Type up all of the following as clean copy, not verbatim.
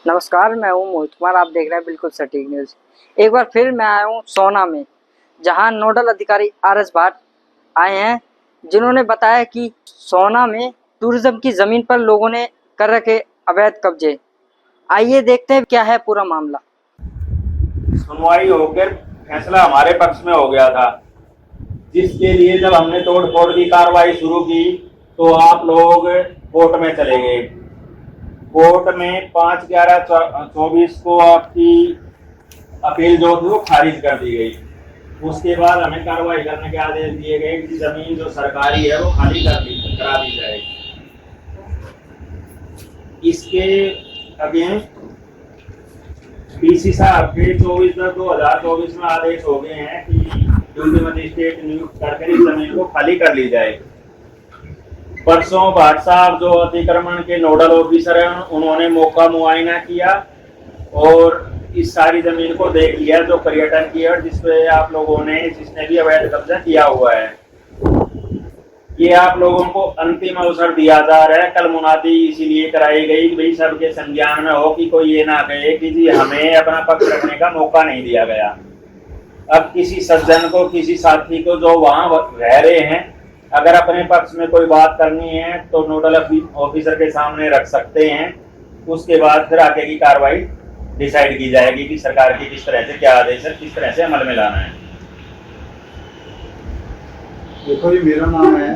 नमस्कार, मैं हूं मोहित कुमार। आप देख रहे हैं बिल्कुल सटीक न्यूज। एक बार फिर मैं आया हूं सोना में, जहां नोडल अधिकारी आर.एस. भाट आए हैं, जिन्होंने बताया कि सोना में टूरिज्म की जमीन पर लोगों ने कर रखे अवैध कब्जे। आइए देखते हैं क्या है पूरा मामला। सुनवाई होकर फैसला हमारे पक्ष में हो गया था, जिसके लिए जब हमने तोड़ फोड़ की कार्रवाई शुरू की तो आप लोग कोर्ट में चले गए। कोर्ट में 5/11/24 को आपकी अपील जो थी वो खारिज कर दी गई। उसके बाद हमें कार्रवाई करने के आदेश दिए गए कि जमीन जो सरकारी है वो खाली करा दी जाए। इसके अगेंस्ट डीसी साहब के 24/10/2024 में आदेश हो गए हैं कि ड्यूटी मजिस्ट्रेट नियुक्त करके इस जमीन को खाली कर ली जाए। परसों भाट साहब जो अतिक्रमण के नोडल ऑफिसर हैं उन्होंने मौका मुआयना किया और इस सारी जमीन को देख लिया जो पर्यटन की है, जिसपे आप लोगों ने जिसने भी अवैध कब्जा किया हुआ है। ये आप लोगों को अंतिम अवसर दिया जा रहा है। कल मुनादी इसीलिए कराई गई कि भाई सबके संज्ञान में हो कि कोई ये ना कहे कि जी हमें अपना पक्ष रखने का मौका नहीं दिया गया। अब किसी सज्जन को, किसी साथी को जो वहां रह रहे हैं, अगर अपने पक्ष में कोई बात करनी है तो नोडल ऑफिसर के सामने रख सकते हैं। उसके बाद फिर आगे की कार्रवाई डिसाइड की जाएगी कि सरकार की किस तरह से क्या आदेश है, किस तरह से अमल में लाना है। देखो जी, मेरा नाम है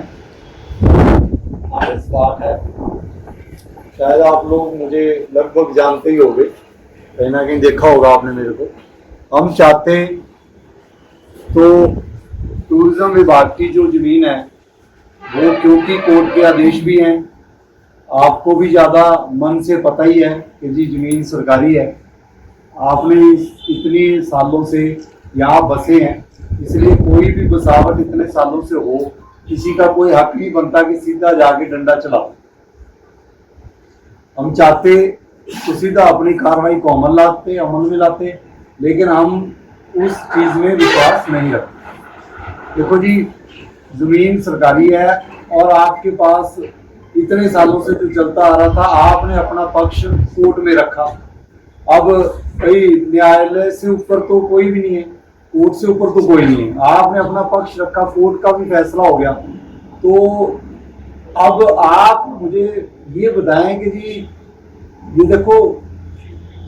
आर.एस. भाट है। शायद आप लोग मुझे लगभग जानते ही होंगे, कहीं ना कहीं देखा होगा आपने मेरे को। हम चाहते तो टूरिज्म विभाग की जो जमीन है वो, क्योंकि कोर्ट के आदेश भी हैं, आपको भी ज़्यादा मन से पता ही है कि जी जमीन सरकारी है। आपने इतने सालों से यहाँ बसे हैं, इसलिए कोई भी बसावट इतने सालों से हो, किसी का कोई हक नहीं बनता कि सीधा जाके डंडा चलाओ। हम चाहते तो सीधा अपनी कार्रवाई को अमल में लाते, लेकिन हम उस चीज में विश्वास नहीं रखते। देखो जी, जमीन सरकारी है और आपके पास इतने सालों से जो चलता आ रहा था, आपने अपना पक्ष कोर्ट में रखा। अब भाई न्यायालय से ऊपर तो कोई भी नहीं है, कोर्ट से ऊपर तो कोई नहीं है। आपने अपना पक्ष रखा, कोर्ट का भी फैसला हो गया, तो अब आप मुझे ये बताएं कि जी ये देखो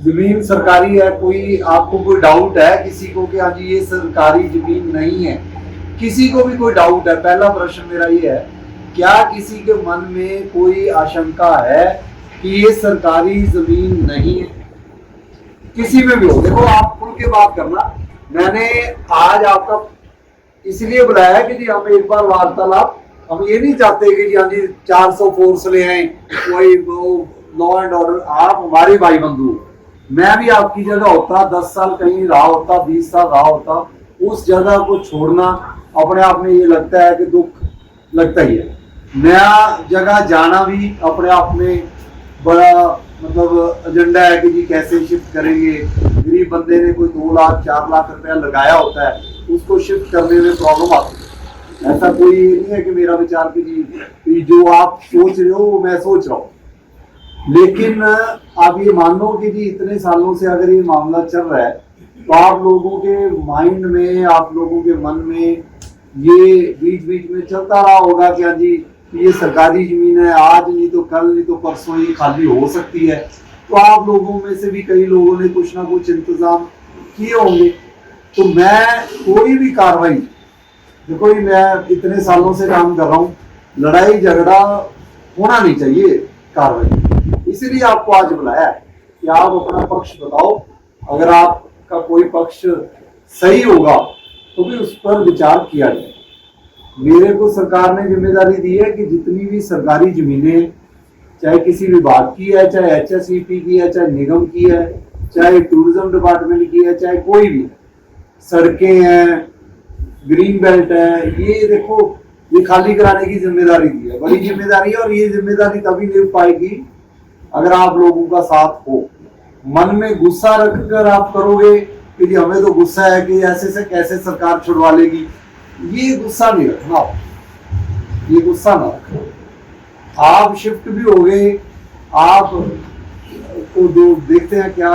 जमीन सरकारी है, कोई आपको कोई डाउट है किसी को कि हाँ जी ये सरकारी जमीन नहीं है? किसी को भी कोई डाउट है? पहला प्रश्न मेरा ये है, क्या किसी के मन में कोई आशंका है कि ये सरकारी जमीन नहीं है? किसी में भी हो, देखो आप खुल के बात करना। मैंने आज आपका इसलिए बुलाया कि जी हम एक बार वार्तालाप, हम ये नहीं चाहते कि जी हाँ जी 400 फोर्स ले आए, कोई लॉ एंड ऑर्डर। आप हमारे भाई बंधु, मैं भी आपकी जगह होता, 10 साल कहीं रहा होता, 20 साल रहा होता, उस जगह को छोड़ना अपने आप में ये लगता है कि दुख लगता ही है। नया जगह जाना भी अपने आप में बड़ा मतलब एजेंडा है कि जी कैसे शिफ्ट करेंगे। गरीब बंदे ने कोई 2 लाख 4 लाख रुपया लगाया होता है, उसको शिफ्ट करने में प्रॉब्लम आती है। ऐसा कोई नहीं है कि मेरा विचार कि जी जो आप सोच रहे हो वो मैं सोच रहा हूँ। लेकिन आप ये मान लो कि जी इतने सालों से अगर ये मामला चल रहा है, तो आप लोगों के माइंड में, आप लोगों के मन में ये बीच बीच में चलता रहा होगा कि हाँ जी ये सरकारी जमीन है, आज नहीं तो कल, नहीं तो परसों ये खाली हो सकती है। तो आप लोगों में से भी कई लोगों ने कुछ ना कुछ इंतजाम किए होंगे। तो मैं कोई भी कार्रवाई, देखो मैं इतने सालों से काम कर रहा हूँ, लड़ाई झगड़ा होना नहीं चाहिए कार्रवाई, इसीलिए आपको आज बुलाया है कि आप अपना पक्ष बताओ। अगर आपका कोई पक्ष सही होगा तो भी उस पर विचार किया जाए। मेरे को सरकार ने जिम्मेदारी दी है कि जितनी भी सरकारी जमीनें, चाहे किसी विभाग की है, चाहे HSEP की है, चाहे निगम की है, चाहे टूरिज्म डिपार्टमेंट की है, चाहे कोई भी, सड़कें हैं, ग्रीन बेल्ट है, ये देखो ये खाली कराने की जिम्मेदारी दी है, बड़ी जिम्मेदारी है। और ये जिम्मेदारी तभी निभ पाएगी अगर आप लोगों का साथ हो। मन में गुस्सा रखकर आप करोगे कि जी हमें तो गुस्सा है कि ऐसे से कैसे सरकार छुड़वा लेगी, ये गुस्सा नहीं रखना, ये गुस्सा ना रखो। आप शिफ्ट भी हो गए, आप तो जो देखते हैं क्या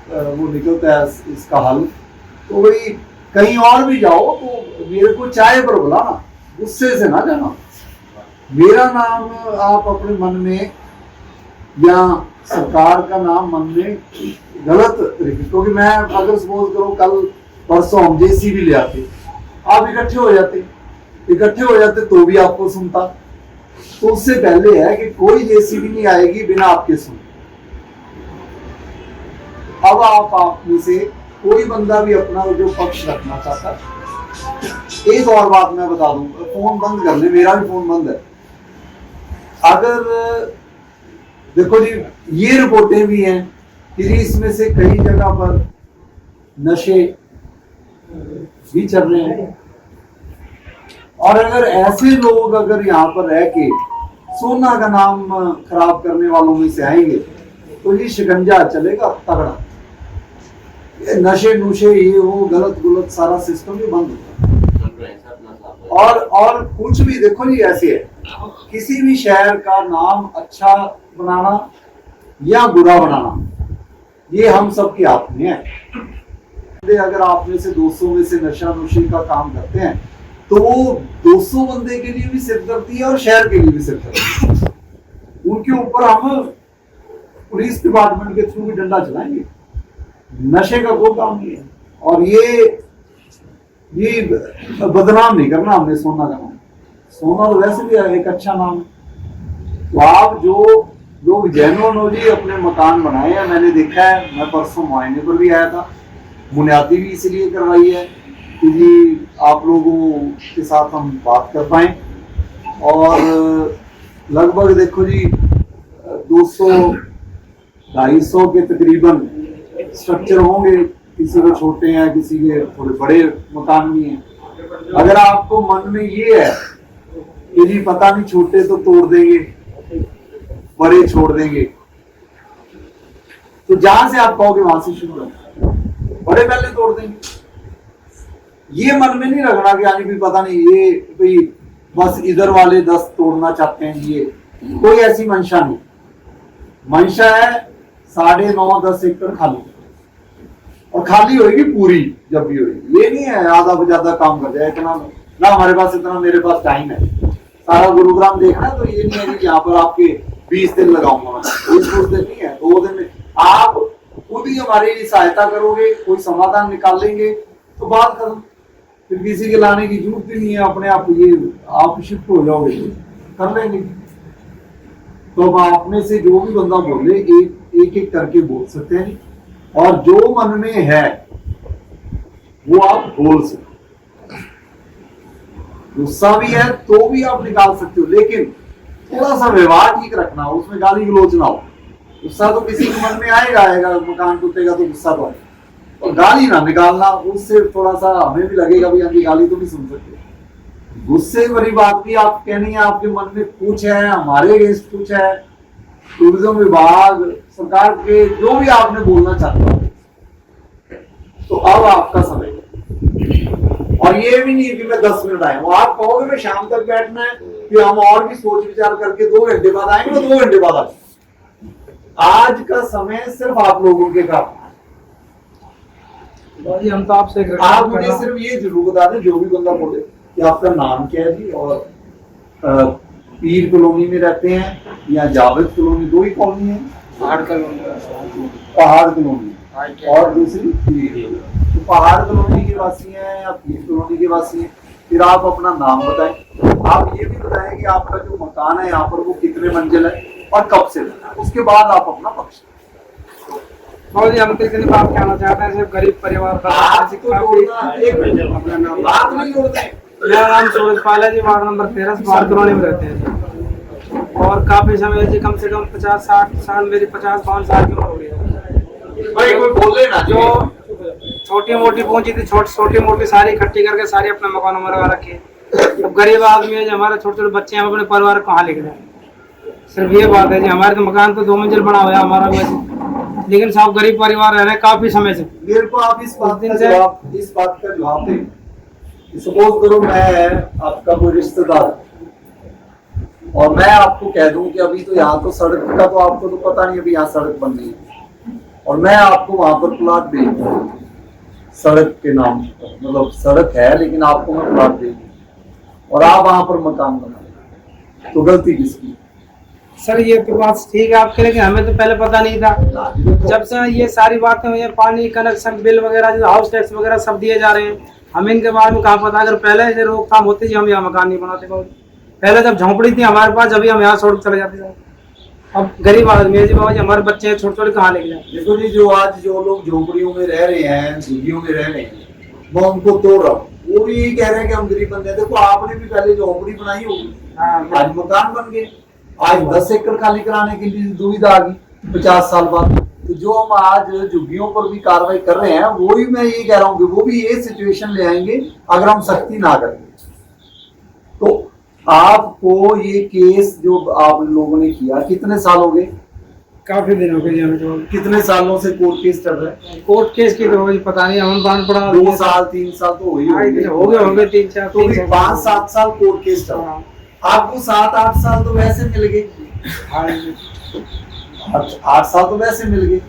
वो निकलता है इसका हल। तो भाई कहीं और भी जाओ तो मेरे को चाय पर बुलाना, गुस्से से ना जाना। मेरा नाम आप अपने मन में या सरकार का नाम मन में गलत रखिए, क्योंकि मैं अगर सपोज करो कल परसों हम जेसीबी ले आते, आप इकट्ठे हो जाते तो भी आपको सुनता। तो उससे पहले है कि कोई जेसीबी नहीं आएगी बिना आपके सुने। अब आप में से कोई बंदा भी अपना जो पक्ष रखना चाहता है। एक और बात मैं बता दूं, फोन बंद कर ले, मेरा भी फोन बंद है। अगर देखो जी, ये रिपोर्टें भी हैं कि इसमें से कई जगह पर नशे भी चल रहे हैं। और अगर ऐसे लोग अगर यहाँ पर रह के सोना का नाम खराब करने वालों में से आएंगे तो ये शिकंजा चलेगा तगड़ा। ये नशे नुशे ये वो गलत गुलत सारा सिस्टम ही बंद होगा। और कुछ भी देखो जी ऐसे है, किसी भी शहर का नाम अच्छा बनाना या बुरा बनाना ये हम सबके हाथ में है। अगर आप में से 200 में से नशा नुशी का काम करते हैं तो वो 200 बंदे के लिए भी सिरदर्दी है और शहर के लिए भी सिरदर्दी। उनके ऊपर हम पुलिस डिपार्टमेंट के थ्रू भी डंडा चलाएंगे। नशे का कोई काम नहीं है। और ये बदनाम नहीं करना हमने सोना का नाम। सोना तो वैसे भी एक अच्छा नाम है। तो आप जो लोग जैनोन हो जी अपने मकान बनाए हैं, मैंने देखा है, मैं परसों मुआयने पर भी आया था, बुनियादी भी इसलिए करवाई है कि जी आप लोगों के साथ हम बात कर पाए। और लगभग देखो जी 200-250 के तकरीबन स्ट्रक्चर होंगे, किसी के छोटे हैं, किसी के थोड़े बड़े मकान भी हैं। अगर आपको मन में ये है कि जी पता नहीं छोटे तो तोड़ देंगे, बड़े छोड़ देंगे, तो जहां से आप कहोगे वहां से शुरू करें, बड़े पहले तोड़ देंगे। ये मन में नहीं रखना कि यानी भी पता नहीं ये भाई बस इधर वाले 10 तोड़ना चाहते हैं, ये कोई ऐसी मंशा नहीं। मंशा है 9.5-10 एकड़ खाली, और खाली होगी पूरी जब भी होगी। ये नहीं है आधा से ज्यादा काम कर जाए, इतना ना हमारे पास, इतना मेरे पास टाइम है, सारा गुरुग्राम देखना है। तो ये नहीं है कि यहाँ पर आपके 20 दिन लगाऊंगा मैं, 20 दिन नहीं है, 2 दिन में आप खुद ही हमारे लिए सहायता करोगे, कोई समाधान निकाल लेंगे तो बात खत्म। फिर किसी के लाने की जरूरत भी नहीं है, अपने आप ये आप शिफ्ट हो जाओगे कर लेंगे। तो अब आप में से जो भी बंदा बोले एक करके बोल सकते हैं, और जो मन में है वो आप बोल सकते। गुस्सा भी है तो भी आप निकाल सकते हो, लेकिन थोड़ा सा व्यवहार ठीक रखना हो, उसमें गाली गलौज ना हो। गुस्सा तो किसी के मन में आएगा, मकान टूटेगा तो गुस्सा तो आएगा, और गाली ना निकालना, उससे थोड़ा सा हमें भी लगेगा भी यानी गाली तो नहीं सुन सकते। गुस्से वाली बात भी आप कहनी है, आपके मन में कुछ है, हमारे अगेंस्ट कुछ है, टूरिज्म विभाग सरकार के जो भी आपने बोलना चाहते हो, तो अब आपका समय। और ये भी नहीं कि मैं 10 मिनट आया हूं, आप कहोगे मैं शाम तक बैठना है, फिर हम और भी सोच विचार करके 2 घंटे बाद आएंगे, तो 2 घंटे बाद आएंगे। आज का समय सिर्फ आप लोगों के काम। हम तो आपसे आप मुझे सिर्फ ये जरूर बता दें, जो भी बंदा बोले, कि आपका नाम क्या है जी, और पीर कॉलोनी में रहते हैं या जावेद कॉलोनी, 2 ही कॉलोनी है, पहाड़ कॉलोनी और दूसरी पीर। तो पहाड़ कॉलोनी के वासी हैं या पीर कॉलोनी के वासी हैं, फिर आप अपना नाम बताएं। आप ये भी बताएं कि आपका जो मकान है यहाँ पर वो कितने मंजिल है और कब से बना है, उसके बाद आप अपना पक्ष। बहुत ही हम तो इतनी बात कहना चाहते हैं, सिर्फ गरीब परिवार का बात नहीं जोड़ते। मेरा नाम सूरजपाल है जी, वार्ड नंबर 13 पहाड़ कॉलोनी में रहते हैं जी। और काफी समय जी, कम से कम 50-60 साल, मेरी 50-52 साल की उम्र हो गई है। भाई कोई बोले ना, जो छोटी मोटी पहुंची थी, छोटी मोटी सारी इकट्ठी करके सारी अपने मकानों में लगा रखी है। अब गरीब आदमी है जी, हमारे छोटे छोटे बच्चे हैं, हम अपने परिवार को कहाँ लेके जाए। सिर्फ ये बात है जी, हमारे तो मकान तो 2 मंजिल बना हुआ है हमारा वैसे, लेकिन सब गरीब परिवार रह रहे हैं काफी समय से। मेरे को आप इस बात का जवाब दें। सपोज करो मैं आपका कोई रिश्तेदार और मैं आपको कह दूं कि अभी तो यहाँ तो सड़क का तो आपको तो पता नहीं, अभी यहाँ सड़क बन रही है, और मैं आपको वहां पर प्लॉट भेज दूंगा सड़क के नाम पर, मतलब सड़क है लेकिन आपको मैं प्लॉट भेज दूंगा और आप वहां पर मकान बनाए, तो गलती किसकी? सर ये तो बात ठीक है आपके, लेकिन हमें तो पहले पता नहीं था। जब से ये सारी बातें हुई हैं, पानी कनेक्शन बिल वगैरह जो हाउस टैक्स वगैरह सब दिए जा रहे हैं, हमें इनके बारे में कहाँ पता। अगर पहले से रोकथाम होती हम यहाँ मकान नहीं बनाते। पहले जब झोंपड़ी थी हमारे पास, अभी हम यहाँ छोड़ चले जाते थे। अब गरीब आदमी है जी बाबा जी, हमारे बच्चे हैं छोटे छोटे, कहाँ लेके जाए? देखो जी, जो आज जो लोग झोपड़ियों में रह रहे हैं, झुग्गियों में रह रहे हैं, मैं उनको तोड़ रहा हूँ। वो भी यही कह रहे हैं कि हम गरीब बंदे हैं। देखो आपने भी पहले झोपड़ी बनाई होगी, आज मकान बन गए। आज 10 एकड़ खाली कराने के लिए दुविधा आ गई 50 साल बाद। तो जो हम आज झुग्गियों पर भी कार्रवाई कर रहे हैं, वो भी मैं यही कह रहा हूँ कि वो भी ये सिचुएशन ले आएंगे अगर हम सख्ती ना करें। तो आपको ये केस जो आप लोगों ने किया, कितने साल हो गए? काफी दिन हो गए हमें। तो कितने सालों से कोर्ट केस चल रहा है? कोर्ट केस की तो पता नहीं, हम बांध पड़ा 2 साल 3 साल तो हो गए 3-4 तो 5-7 साल कोर्ट केस चल रहा है। आपको 7-8 साल तो वैसे मिल गए। 8 साल तो वैसे मिल गए।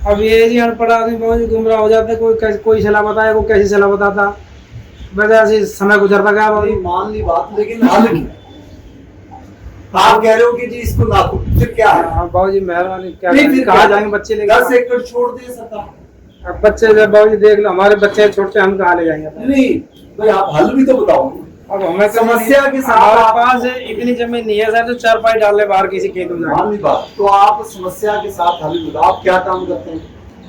अब ये जी अनपढ़ आदमी बहुत गुमराह हो जाता है। कोई सलाह बताया, कोई कैसी सलाह बताता, वैसे ऐसे समय गुजरता गया। मान ली बात, लेकिन हल क्या? आप कह रहे हो कि जी इसको ना करो, फिर क्या है? हाँ बाबू जी मेहरबानी, क्या फिर कहाँ जाएंगे बच्चे लेके? 10 एकड़ छोड़ दे सरकार। अब बच्चे बाबू जी देख लो, हमारे बच्चे छोटे, हम कहाँ ले जाएंगे? नहीं भाई, आप हल भी तो बताओ। अब हमें समस्या के साथ हमारे पास इतनी जमीन नहीं है सर, तो 4 पाई डाल ले बाहर किसी खेत में जाके। मान ली बात, तो आप समस्या के साथ हल बताओ। आप क्या काम करते हैं?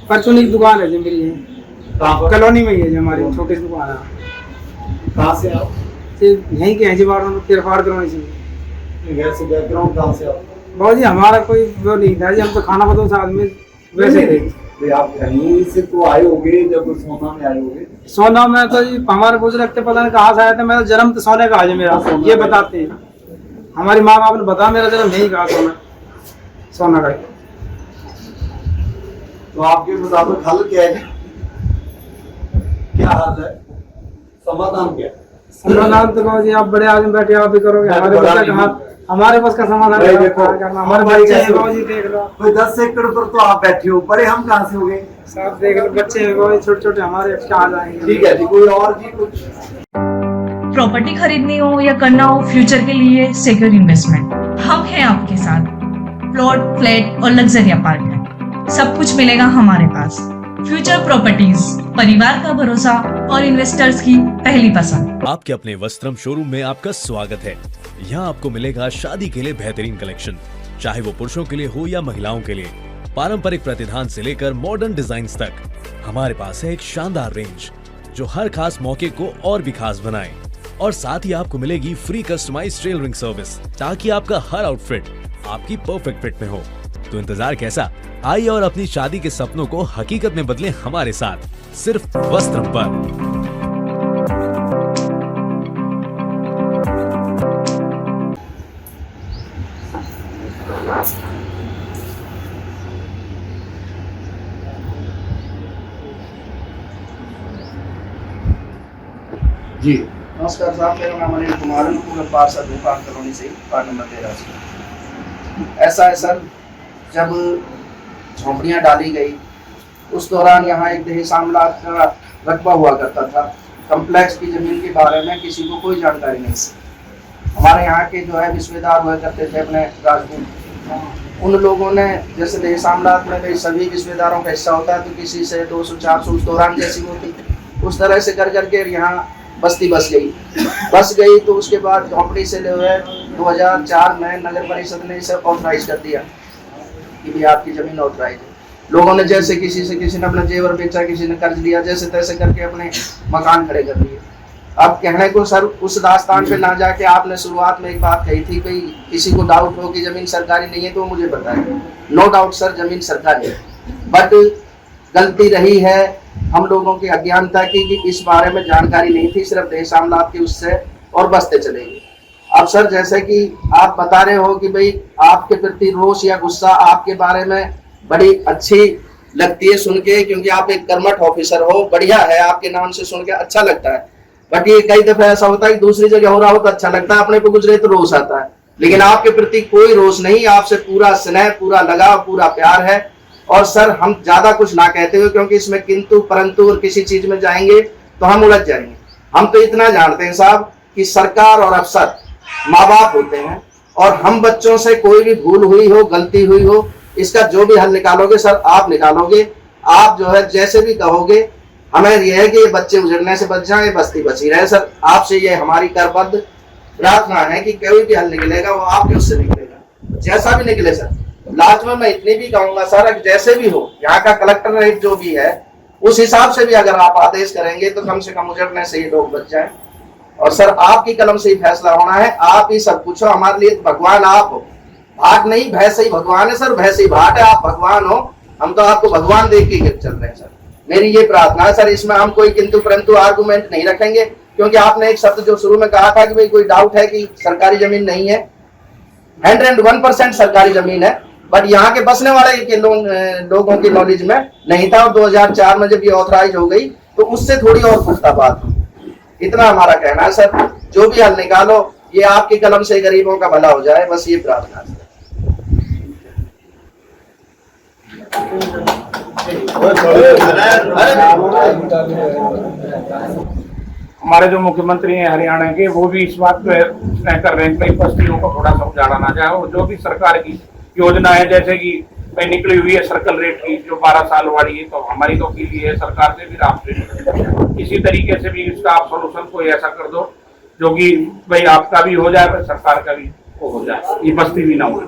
परचूनी की दुकान है जी मेरी, कहाँ पर? कॉलोनी में ही है जी हमारी छोटी सी दुकान है। कहाँ से आप? यहीं के हैं जी, बाहर तिरफाड़ करवाई से। घर से बैकग्राउंड कहाँ से आप? बाबू जी हमारा कोई वो नहीं था जी, हम तो खाना बदोश आदमी वैसे थे। भाई आप कहीं से तो आए होगे, जब सोना में आए होगे। सोना में तो जी हमारे बुजुर्ग थे, पता नहीं कहाँ से आए थे। मेरा जन्म तो सोने का है मेरा, ये बताते हैं हमारी माँ बाप ने बताया, मेरा जन्म यही कहा सोना का। तो आपके मुताबिक हल क्या है? क्या हल है? समाधान क्या है? समाधान तो बाबू जी आप बड़े आदमी बैठे, आप भी करोगे। हमारे बच्चा कहाँ, हमारे पास का समाधान भाई देखो, करना। हमारे बच्चे हैं बाबू जी, देख लो। कोई 10 एकड़ पर तो आप बैठे हो, बड़े हम कहाँ से हो गए? सब देख लो, बच्चे हैं बाबू जी छोटे छोटे, हमारे कहाँ जाएंगे? ठीक है जी, कोई और जी कुछ? प्रॉपर्टी खरीदनी हो या करना हो फ्यूचर के लिए सिक्योर इन्वेस्टमेंट, हम हैं आपके साथ। प्लॉट, फ्लैट और लग्जरी अपार्टमेंट सब कुछ मिलेगा हमारे पास। फ्यूचर प्रॉपर्टीज, परिवार का भरोसा और इन्वेस्टर्स की पहली पसंद। आपके अपने वस्त्रम शोरूम में आपका स्वागत है। यहाँ आपको मिलेगा शादी के लिए बेहतरीन कलेक्शन, चाहे वो पुरुषों के लिए हो या महिलाओं के लिए। पारंपरिक प्रतिधान से लेकर मॉडर्न डिजाइन्स तक हमारे पास है एक शानदार रेंज जो हर खास मौके को और भी खास बनाए। और साथ ही आपको मिलेगी फ्री कस्टमाइज्ड टेलरिंग सर्विस, ताकि आपका हर आउटफिट आपकी परफेक्ट फिट में हो। तो इंतजार कैसा? आइए और अपनी शादी के सपनों को हकीकत में बदलें हमारे साथ, सिर्फ वस्त्रम पर। जी नमस्कार साहब, मेरा नाम अनिल कुमार है, मैं पार्षद हूँ पान कॉलोनी से, वार्ड नंबर 13 से। ऐसा है सर, जब झोंपड़ियाँ डाली गई उस दौरान यहाँ एक दहेज मामलात का रकबा हुआ करता था। कम्प्लेक्स की जमीन के बारे में किसी को कोई जानकारी नहीं थी। हमारे यहाँ के जो है विश्वेदार हुआ करते थे अपने राजपूत, उन लोगों ने जैसे दहेज मामलात में भाई सभी विश्वेदारों का हिस्सा होता है, तो किसी से 200-400 उस दौरान जैसी होती, उस तरह से कर करके यहाँ बस्ती बस गई। तो उसके बाद झोंपड़ी से ले हुए 2004 में नगर परिषद ने इसे ऑथराइज कर दिया कि भी आपकी जमीन ऑथराइज है। लोगों ने जैसे किसी ने अपना जेवर बेचा, किसी ने कर्ज लिया, जैसे तैसे करके अपने मकान खड़े कर लिए। अब कहने को सर उस दास्तान पे ना जाके आपने शुरुआत में एक बात कही थी, कोई किसी को डाउट हो कि जमीन सरकारी नहीं है तो मुझे बताए। नो डाउट सर, जमीन सरकारी है, बट गलती रही है हम लोगों की अज्ञानता की कि इस बारे में जानकारी नहीं थी, सिर्फ दहेज मामलात की उससे और बसते चले गए। अब सर जैसे कि आप बता रहे हो कि भाई आपके प्रति रोष या गुस्सा आपके बारे में बड़ी अच्छी लगती है सुन के, क्योंकि आप एक कर्मठ ऑफिसर हो, बढ़िया है, आपके नाम से सुन के अच्छा लगता है। बट ये कई दफा ऐसा होता है कि दूसरी जगह हो रहा हो तो अच्छा लगता है, अपने पे गुजरे तो रोष आता है। लेकिन आपके प्रति कोई रोष नहीं, आपसे पूरा स्नेह, पूरा लगाव, पूरा प्यार है। और सर हम ज्यादा कुछ ना कहते हुए, क्योंकि इसमें किंतु परंतु और किसी चीज में जाएंगे तो हम उलझ जाएंगे। हम तो इतना जानते हैं साहब कि सरकार और अफसर माँ बाप होते हैं, और हम बच्चों से कोई भी भूल हुई हो, गलती हुई हो, इसका जो भी हल निकालोगे सर आप निकालोगे। आप जो है जैसे भी कहोगे, हमें यह है कि ये बच्चे उजड़ने से बच जाए, बस्ती बची रहे। सर आपसे ये हमारी करबद्ध प्रार्थना है कि कोई भी हल निकलेगा वो आपके उससे निकलेगा, जैसा भी निकले सर। लास्ट में मैं इतनी भी कहूंगा सर, जैसे भी हो यहाँ का कलेक्टरेट जो भी है उस हिसाब से भी अगर आप आदेश करेंगे तो कम से कम उजड़ने से ये लोग बच जाए। और सर आपकी कलम से ही फैसला होना है, आप ही सब कुछ हो, हमारे लिए भगवान आप हो। भाट नहीं, भैंस ही भगवान है सर, भैंस ही भाट है, आप भगवान हो। हम तो आपको भगवान देख के चल रहे हैं सर। मेरी ये प्रार्थना है सर, इसमें हम कोई किंतु परंतु आर्गुमेंट नहीं रखेंगे, क्योंकि आपने एक शब्द जो शुरू में कहा था कि भाई कोई डाउट है कि सरकारी जमीन नहीं है, 101% सरकारी जमीन है, बट यहाँ के बसने वाले के लोगों की नॉलेज में नहीं था। और 2004 में जब ये ऑथराइज हो गई तो उससे थोड़ी और पुख्ता बात हुई। इतना हमारा कहना है सर, जो भी हल निकालो ये आपकी कलम से गरीबों का भला हो जाए, बस ये प्रार्थना है। हमारे जो मुख्यमंत्री हैं हरियाणा के, वो भी इस बात पे स्नेह कर रहे हैं कि बस्तियों को थोड़ा सा उजाड़ा ना जाए। और जो भी सरकार की योजना है, जैसे कि निकली हुई है सर्कल रेट की जो 12 साल वाली है, तो हमारी तो की है सरकार से भी राष्ट्रीय, इसी तरीके से भी इसका आप सोल्यूशन कोई ऐसा कर दो जो कि भाई आपका भी हो जाए, सरकार का भी हो जाए, ये बस्ती भी ना हो।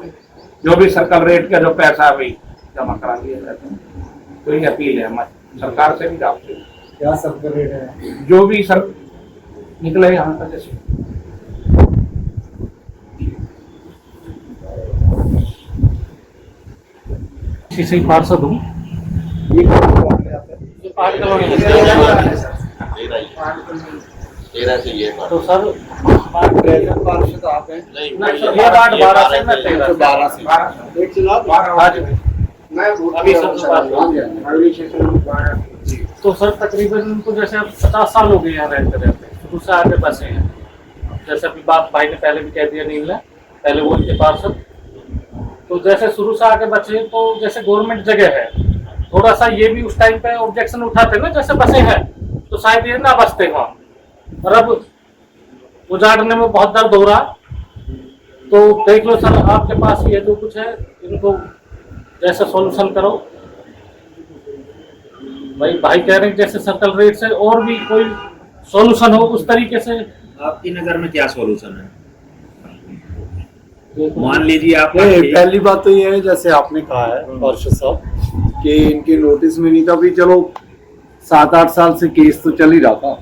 जो भी सर्कल रेट का जो पैसा है भाई जमा करा दिया जाता है। तो ये अपील है हमारी सरकार से भी, आपसे। क्या सर्कल रेट है? जो भी सर निकले यहाँ तक, जैसे किसी पार्षद हूँ, तो सर पार्षद आप हैं? ये वार्ड 12 से मैं 13 से एक चुनाव तो सर तकरीबन तो जैसे अब 50 साल हो गए यहाँ रहते रहते, शुरू से आगे बसे हैं। जैसे अभी बाप भाई ने पहले भी कह दिया, नहीं है पहले वो इनके पार्षद, तो जैसे शुरू से आगे बचे, तो जैसे गवर्नमेंट जगह है, थोड़ा सा ये भी उस टाइम पे ऑब्जेक्शन उठाते ना, जैसे बसे हैं तो शायद ये ना बसते वहाँ, और अब उजाड़ने में बहुत दर्द हो रहा। तो देख लो सर, आपके पास ये जो कुछ है इनको जैसे सॉल्यूशन करो। भाई कह रहे हैं जैसे सर्कल रेट से और भी कोई सॉल्यूशन हो उस तरीके से। आपकी नजर में क्या सॉल्यूशन है? मान लीजिए आप पहली बात तो ये है, जैसे आपने कहा है पार्षद साहब, कि इनके नोटिस में नहीं था। भी चलो 7-8 साल से केस तो चल ही रहा था,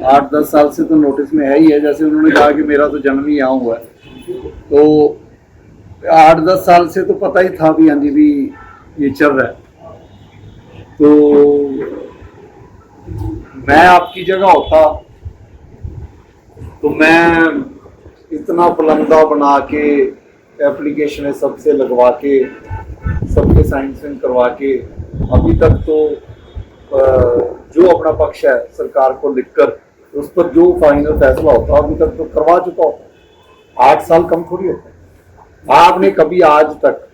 8-10 साल से तो नोटिस में है ही है। जैसे उन्होंने कहा कि मेरा तो जन्म ही यहाँ हुआ है, तो 8-10 साल से तो पता ही था भी हाँ जी भी ये चल रहा है। तो मैं आपकी जगह होता तो मैं इतना पलंदा बना के एप्लीकेशन सबसे लगवा के सबके साइन करवा के, अभी तक तो जो अपना पक्ष है सरकार को लिखकर उस पर जो फाइनल फैसला होता अभी तक तो करवा चुका होता। 8 साल कम थोड़ी होता। आपने कभी आज तक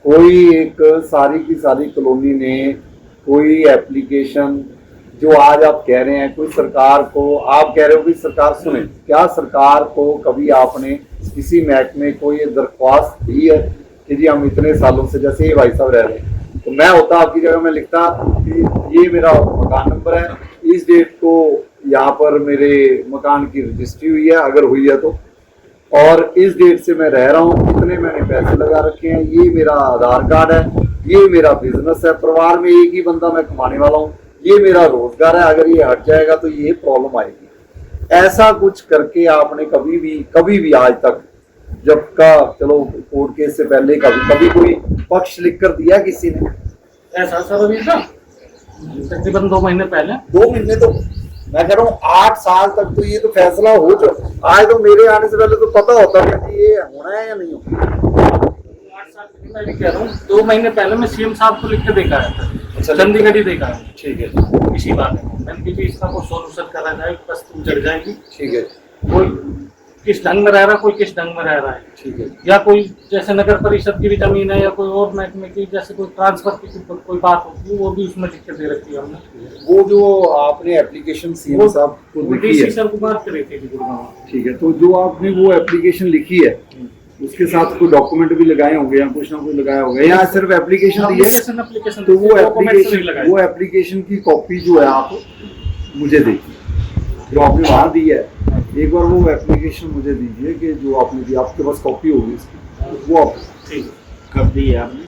कोई एक सारी की सारी कॉलोनी ने कोई एप्लीकेशन जो आज आप कह रहे हैं कोई सरकार को, आप कह रहे हो कि सरकार सुने, क्या सरकार को कभी आपने किसी महकमे को ये दरख्वास्त दी है कि जी हम इतने सालों से, जैसे ये भाई साहब रह रहे हैं, तो मैं होता आपकी जगह में लिखता कि ये मेरा मकान नंबर है, इस डेट को यहाँ पर मेरे मकान की रजिस्ट्री हुई है अगर हुई है तो, और इस डेट से मैं रह रहा हूँ, इतने मैंने पैसे लगा रखे हैं, ये मेरा आधार कार्ड है, ये मेरा बिजनेस है, परिवार में एक ही बंदा मैं कमाने वाला हूँ, ये मेरा रोजगार है, अगर ये हट जाएगा तो ये प्रॉब्लम आएगी। ऐसा कुछ करके आपने कभी भी आज तक, जब का चलो कोर्ट केस से पहले कभी कोई पक्ष लिख कर दिया किसी ने? ऐसा सर अभी ना तकरीबन 2 महीने पहले, 2 महीने तो मैं कह रहा हूँ 8 साल तक तो ये तो फैसला हो चुका। आज तो मेरे आने से पहले तो पता होता है कि ये होना है या नहीं होना। 8 साल मैं भी कह रहा हूँ, 2 महीने पहले मैं सीएम साहब को लिख के देखा है, चंडीगढ़ ही देखा है। ठीक है, इसी बात है मैंने कि इसका कोई सोल्यूशन करा जाए, बस तुम जड़ जाएगी। ठीक है। कोई किस ढंग में रह रहा है, कोई किस ढंग में रह रहा है। ठीक है। या कोई जैसे नगर परिषद की भी जमीन है या कोई और महकमे की, जैसे कोई ट्रांसफर की कोई बात होती है, वो भी उसमें दिक्कत दे रखी है हमने। वो जो आपने एप्लीकेशन सीएम साहब को लिखी डीसी है, सर को बात करी थी गुड़गांव। ठीक है, तो जो आपने वो एप्लीकेशन लिखी है उसके साथ कोई डॉक्यूमेंट भी लगाए होंगे या कुछ ना कुछ लगाया होगा, या सिर्फ एप्लीकेशन दी है? एप्लीकेशन तो वो एप्लीकेशन की कॉपी जो है आप मुझे देखिए, जो आपने वहाँ दी है, एक बार वो एप्लीकेशन मुझे दीजिए कि जो आपने दी, आपके पास कॉपी होगी इसकी, वो आप कर दी है आपने।